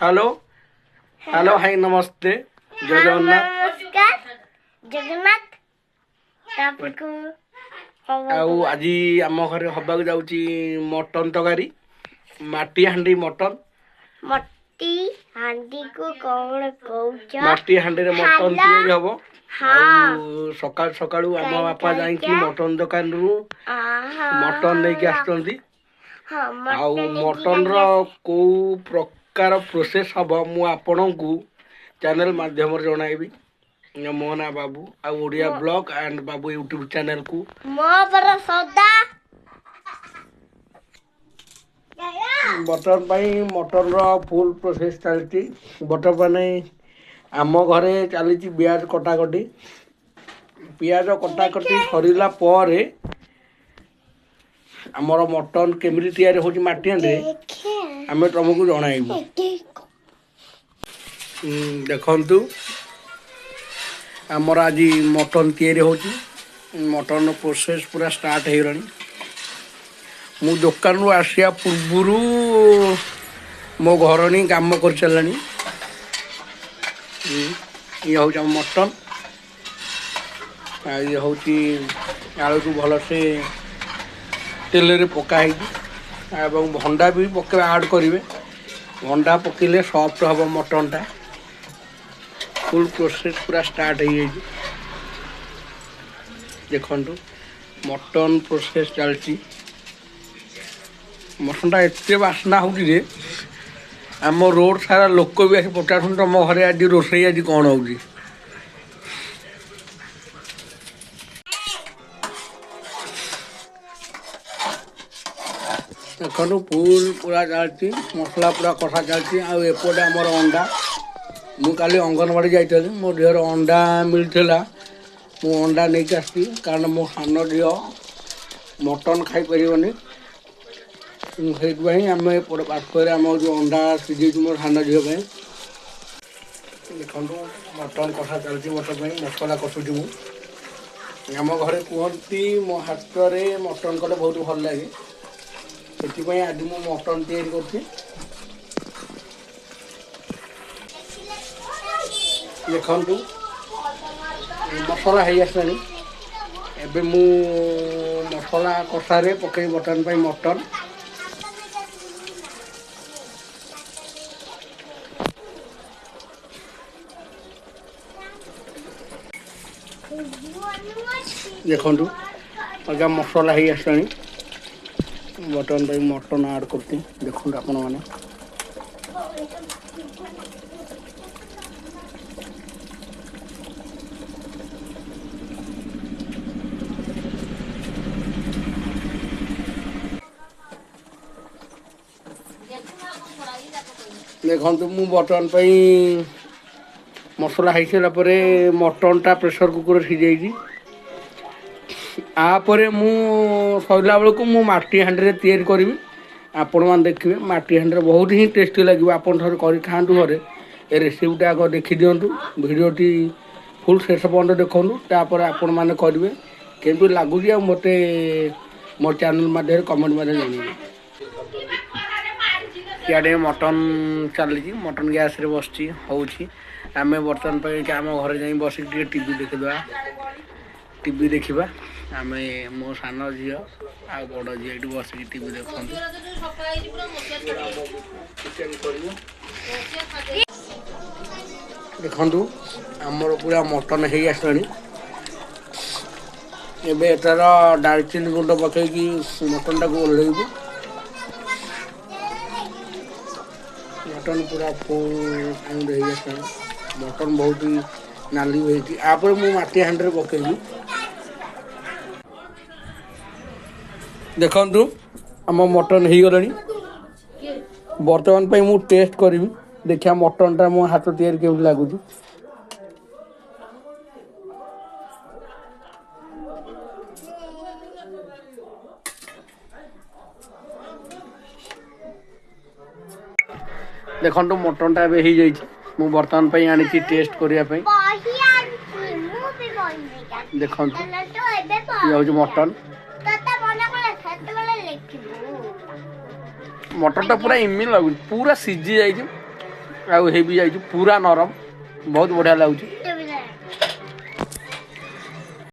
Hello hello hi नमस्ते जय जगन्नाथ नमस्कार जगन्नाथ आपको आउ आज आम घर हबाक जाउची मटन तकारी माटी हांडी मटन मट्टी हांडी को कौन कहउछ माटी हांडी रे मटन तैयारी हबो हाँ सकाळ सकाळू आम बापा जाईकी मटन दुकान रु मटन लेके आछंती आउ मटन रो को प्रकार प्रोसेस हबो मु आपनकू चैनल माध्यम रे जणाइबी मो ना बाबू आ Odia blog and Babu YouTube channel को मो पर सौदा बटर पाई मटन रो फुल प्रोसेस चलती बटर पाने आम घरे चली पियाज कटाकटी पियाज कटाकटी सरिला पर आमर मटन केमिति तैयारी होची माटी हांडे आमे तुमको जणाइबू देखंतु आमर आज मटन तैयारी होची मटन प्रोसेस पूरा स्टार्ट हो गलानी मु दुकान रु आसिया पूर्व मो घर नहीं काम कर चलानी ये हूँ मटन ये हूँ आलू को भल से तेल रे पकाई भंडा भी पके ऐड करेंगे भंडा पकेले सॉफ्ट हम मटन टा फुल प्रोसेस पूरा स्टार्ट हो जाए देखु मटन प्रोसेस चलती मटन टा एत बास्ना हो आम रोड सारा लोक भी आसी पचास तुम घरे आज रोसई आज कौन हो देखो फुल पूरा चलती मसला पूरा कषा चलती आउटे आमर अंडा मु काली अंगनवाड़ी जाइली मो झीर अंडा मिलता मु अंडा नहीं आसती कारण मो सान झी मटन खाई पारनी से आम पाखर आम जो अंडा सीझे मो सान झील देखो मटन कषा चलती मटन मसला कषुची मु आम घरे कहती मो हाथ में मटन कले बहुत भल लगे से आज मु मटन तैयारी कर देखु मसला हो आसानी एबे मु मसला कषारे पकई बटन पाई मटन देखु अगर मसला हो आसानी बटन पाई मटन ऐड करती देखो आपण मैंने देखो मु बटन पाई मसला हो सारापर मटन टा प्रेसर कुकर सीझे आपर मु सरला बेलू मु माटी हांडी तैयारी करी आपण मैंने देखिए माटी हांडी बहुत ही टेस्टी लगे आप खातु घरे ए रेसिपीटा आग देखी दिंतु भिडटी फुल शेष पर्यटन देखूँ तापर आपण मैंने करेंगे केमती लगुच मत मो चैनल मध्य कमेंट मध्य जानवे इे मटन चली मटन गैस रे बस आम बर्तमान पर आम घर जा बस टीवी देखीदा टीवी देखा आम मो सान झी आ बड़ झी ये बस टीवी देखते देखु आमर पूरा मटन हो आसानी एटार डालचिनी गुंड पकईकि मटन टाक ओह्लैबू मटन पूरा फुल साउंड हो आसानी मटन बहुत ही नाली होती आपर मु माटी हांडी पकईबी देखु आम मटन हो गला बर्तमान पर मु टेस्ट करी देखिया मटन टा मो हाथ तैयारी केमती लगुच देखो मटन टा हो जाइए मु बर्तमान पर आनी टेस्ट करने देखो ये हूँ मटन मटन टा पूरा इमिन लगुच पूरा सीझी जाइए ଆଉ ହେଇ ବି ଯାଇଛି ପୁରା ନରମ ବହୁତ ବଢ଼ିଆ ଲାଗୁଛି।